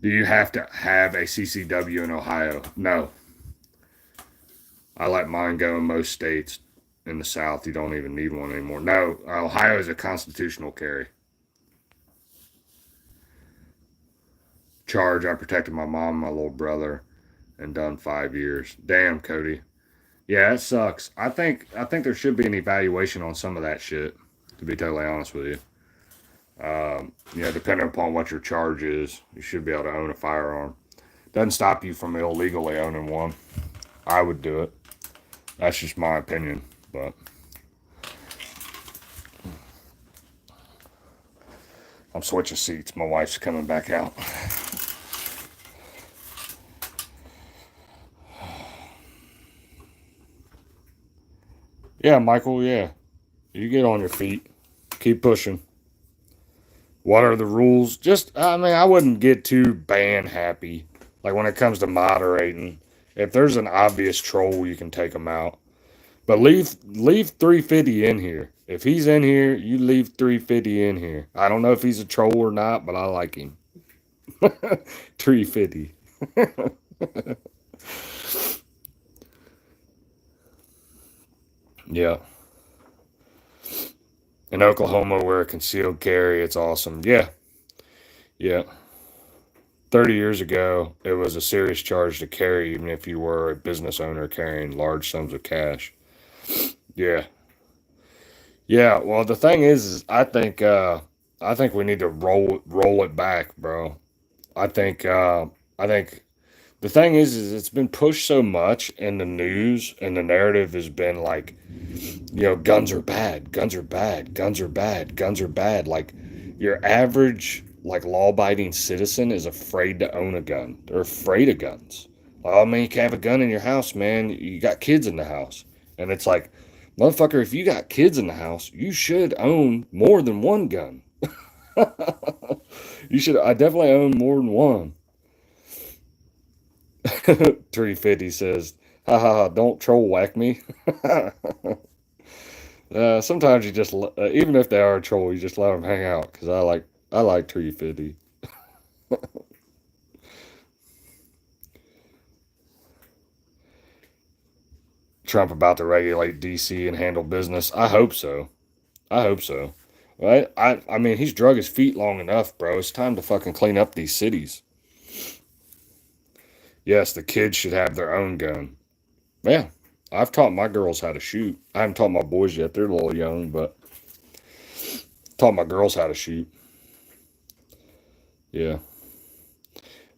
Do you have to have a CCW in Ohio? No. I let mine go in most states. In the South, you don't even need one anymore. No, Ohio is a constitutional carry. Charge, I protected my mom and my little brother and done 5 years. Damn, Cody. Yeah, it sucks. I think there should be an evaluation on some of that shit, to be totally honest with you. Depending upon what your charge is, you should be able to own a firearm. Doesn't stop you from illegally owning one. I would do it. That's just my opinion. But I'm switching seats. My wife's coming back out. Yeah, Michael, yeah. You get on your feet. Keep pushing. What are the rules? I wouldn't get too ban happy. Like when it comes to moderating. If there's an obvious troll, you can take them out. But leave 350 in here. If he's in here, you leave 350 in here. I don't know if he's a troll or not, but I like him. 350. Yeah. In Oklahoma, where a concealed carry, it's awesome. Yeah. Yeah. 30 years ago, it was a serious charge to carry, even if you were a business owner carrying large sums of cash. Yeah. Yeah. Well, the thing is I think we need to roll it back, bro. I think I think the thing is it's been pushed so much in the news, and the narrative has been like, guns are bad, guns are bad, guns are bad, guns are bad. Like your average like law-abiding citizen is afraid to own a gun. They're afraid of guns. Oh man, you can't have a gun in your house, man. You got kids in the house, and it's like, motherfucker, if you got kids in the house, you should own more than one gun. You should. I definitely own more than one. 350 says, "Ha ha ha! Don't troll whack me." Sometimes you just, even if they are a troll, you just let them hang out because I like 350. Trump about to regulate DC and handle business. I hope so. I hope so. Right? I mean, he's drug his feet long enough, bro. It's time to fucking clean up these cities. Yes, the kids should have their own gun. Yeah, I've taught my girls how to shoot. I haven't taught my boys yet. They're a little young, but taught my girls how to shoot. Yeah.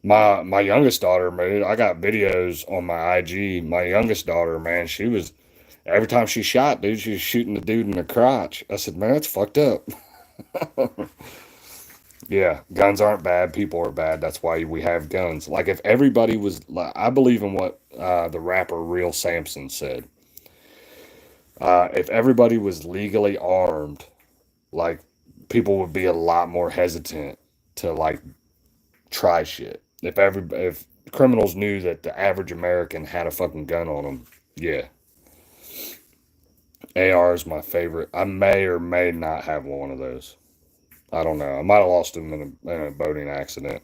My youngest daughter, man, I got videos on my IG. My youngest daughter, man, she was every time she shot, dude, she was shooting the dude in the crotch. I said, man, that's fucked up. Yeah, guns aren't bad. People are bad. That's why we have guns. Like if everybody was, I believe in what the rapper Real Samson said. If everybody was legally armed, like people would be a lot more hesitant to like try shit. If criminals knew that the average American had a fucking gun on them, yeah. AR is my favorite. I may or may not have one of those. I don't know. I might have lost them in a boating accident.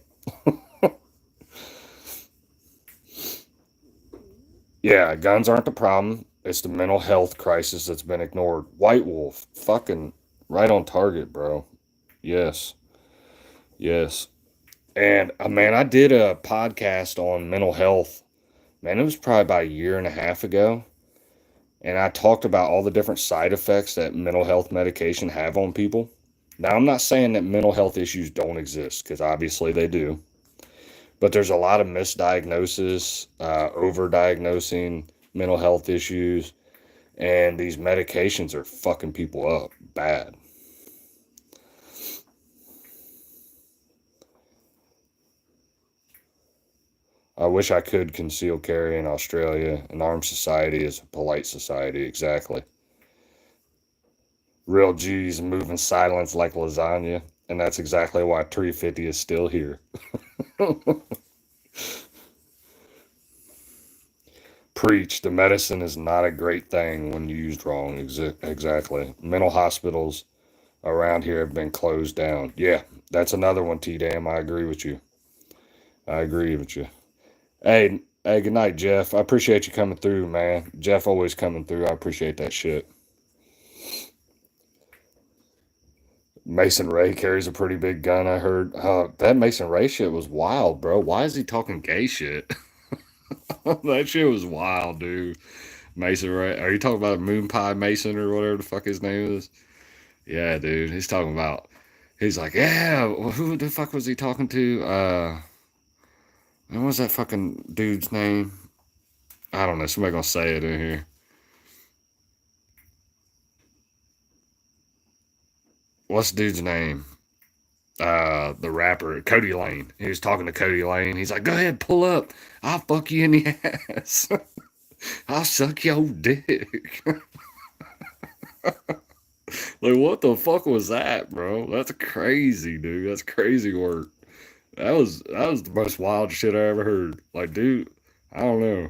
Yeah, guns aren't the problem. It's the mental health crisis that's been ignored. White Wolf, fucking right on target, bro. Yes, yes. And man, I did a podcast on mental health. Man, it was probably about a year and a half ago, and I talked about all the different side effects that mental health medication have on people. Now, I'm not saying that mental health issues don't exist, because obviously they do, but there's a lot of misdiagnosis, overdiagnosing mental health issues, and these medications are fucking people up bad. I wish I could conceal carry in Australia. An armed society is a polite society, exactly. Real G's move in silence like lasagna, and that's exactly why 350 is still here. Preach, the medicine is not a great thing when used wrong. Exactly. Mental hospitals around here have been closed down. Yeah, that's another one, T Dam. I agree with you. I agree with you. Hey, good night, Jeff. I appreciate you coming through, man. Jeff always coming through. I appreciate that shit. Mason Ray carries a pretty big gun, I heard. That Mason Ray shit was wild, bro. Why is he talking gay shit? That shit was wild, dude. Mason Ray. Are you talking about Moon Pie Mason or whatever the fuck his name is? Yeah, dude. He's talking about. He's like, yeah. Who the fuck was he talking to? What was that fucking dude's name? I don't know. Somebody gonna say it in here. What's the dude's name? The rapper Cody Lane. He was talking to Cody Lane. He's like, "Go ahead, pull up. I'll fuck you in the ass. I'll suck your dick." Like, what the fuck was that, bro? That's crazy, dude. That's crazy work. That was the most wild shit I ever heard. Like, dude, I don't know.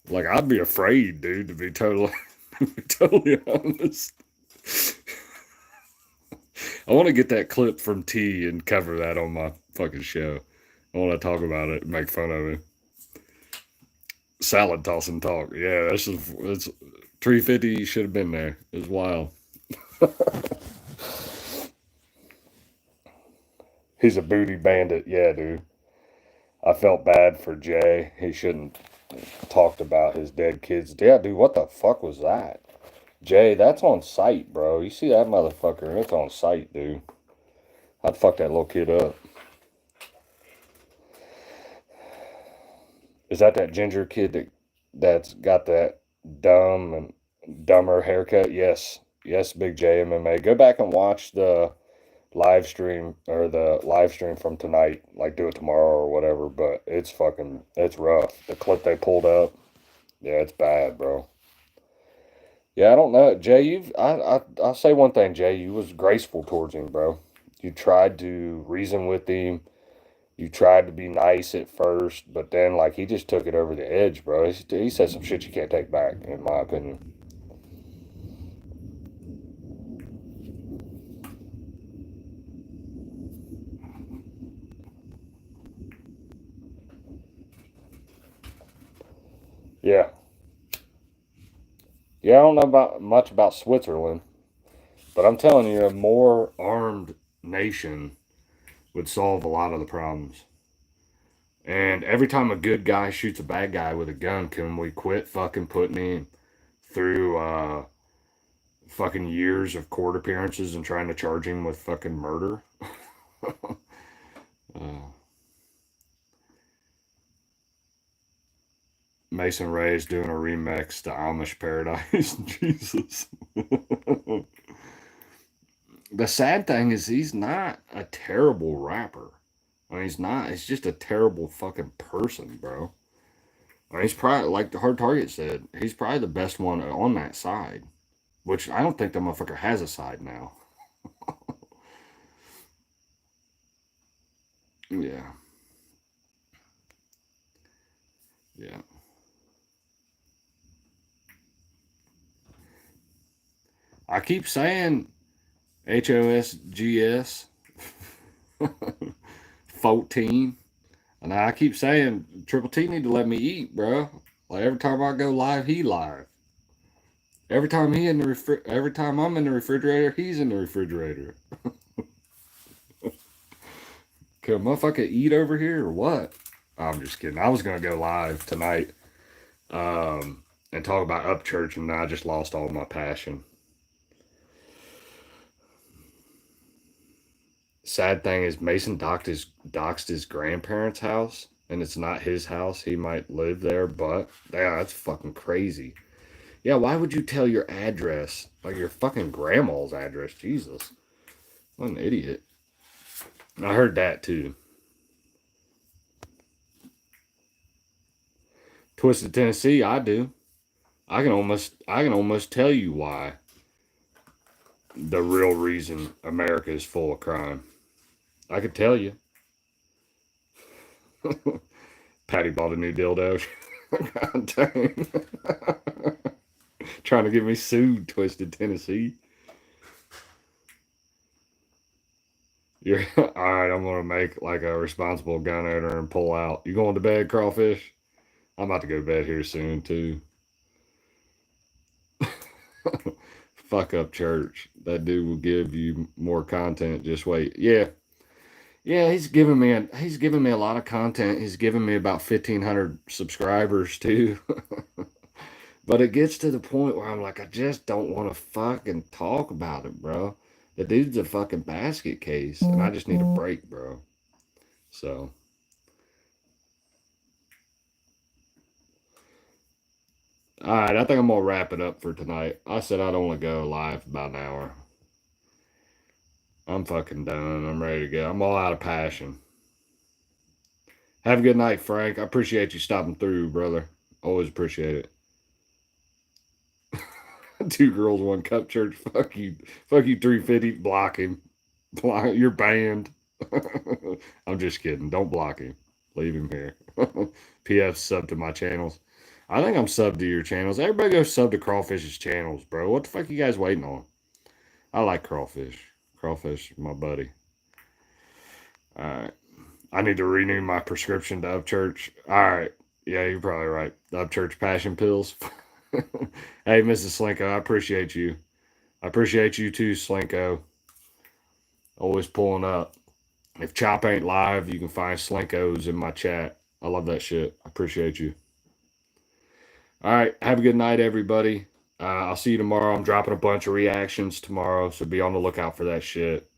Like, I'd be afraid, dude, to be totally, to be totally honest. I want to get that clip from T and cover that on my fucking show. I want to talk about it and make fun of it. Salad tossing talk. Yeah, that's just it's 350 should have been there. It was wild. He's a booty bandit. Yeah, dude. I felt bad for Jay. He shouldn't talked about his dead kids. Yeah, dude, what the fuck was that? Jay, that's on site, bro. You see that motherfucker? It's on site, dude. I'd fuck that little kid up. Is that ginger kid that's got that dumb and dumber haircut? Yes, yes, Big J MMA. Go back and watch the live stream from tonight. Like do it tomorrow or whatever. But it's rough. The clip they pulled up, yeah, it's bad, bro. Yeah, I don't know, Jay. I'll say one thing, Jay. You was graceful towards him, bro. You tried to reason with him. You tried to be nice at first, but then like he just took it over the edge, bro. He said some shit you can't take back, in my opinion. Yeah, yeah. I don't know about much about Switzerland, but I'm telling you, a more armed nation would solve a lot of the problems. And every time a good guy shoots a bad guy with a gun, can we quit fucking putting him through fucking years of court appearances and trying to charge him with fucking murder? uh, Mason Ray is doing a remix to Amish Paradise. Jesus. The sad thing is he's not a terrible rapper. I mean, he's not. He's just a terrible fucking person, bro. I mean, he's probably, like the Hard Target said, he's probably the best one on that side, which I don't think that motherfucker has a side now. Yeah, yeah. I keep saying HOSGS 14. And I keep saying Triple T need to let me eat, bro. Like every time I go live, he live. Every time every time I'm in the refrigerator, he's in the refrigerator. Can a motherfucker eat over here or what? I'm just kidding. I was gonna go live tonight, and talk about Upchurch, and I just lost all my passion. Sad thing is Mason doxed his grandparents' house, and it's not his house. He might live there, but yeah, that's fucking crazy. Yeah, why would you tell your address, like your fucking grandma's address? Jesus, what an idiot. I heard that too. Twisted Tennessee, I do. I can almost tell you why. The real reason America is full of crime. I could tell you. Patty bought a new dildo. God dang. Trying to get me sued, Twisted Tennessee. You're all right. I'm gonna make like a responsible gun owner and pull out. You going to bed, crawfish? I'm about to go to bed here soon too. Fuck Upchurch. That dude will give you more content. Just wait. Yeah, yeah. He's giving me a lot of content. He's giving me about 1,500 subscribers too. But it gets to the point where I'm like, I just don't want to fucking talk about it, bro. The dude's a fucking basket case, and I just need a break, bro. So, all right, I think I'm gonna wrap it up for tonight. I said I'd only go live about an hour. I'm fucking done. I'm ready to go. I'm all out of passion. Have a good night, Frank. I appreciate you stopping through, brother. Always appreciate it. Two girls, one cup church. Fuck you. Fuck you, 350. Block him. You're banned. I'm just kidding. Don't block him. Leave him here. PF sub to my channels. I think I'm sub to your channels. Everybody go sub to Crawfish's channels, bro. What the fuck you guys waiting on? I like Crawfish. Crawfish is my buddy. All right. I need to renew my prescription to Upchurch. All right. Yeah, you're probably right. The Upchurch passion pills. Hey, Mrs. Slinko, I appreciate you. I appreciate you too, Slinko. Always pulling up. If Chop ain't live, you can find Slinkos in my chat. I love that shit. I appreciate you. All right. Have a good night, everybody. I'll see you tomorrow. I'm dropping a bunch of reactions tomorrow, so be on the lookout for that shit.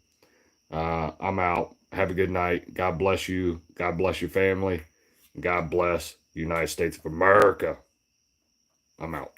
I'm out. Have a good night. God bless you. God bless your family. God bless the United States of America. I'm out.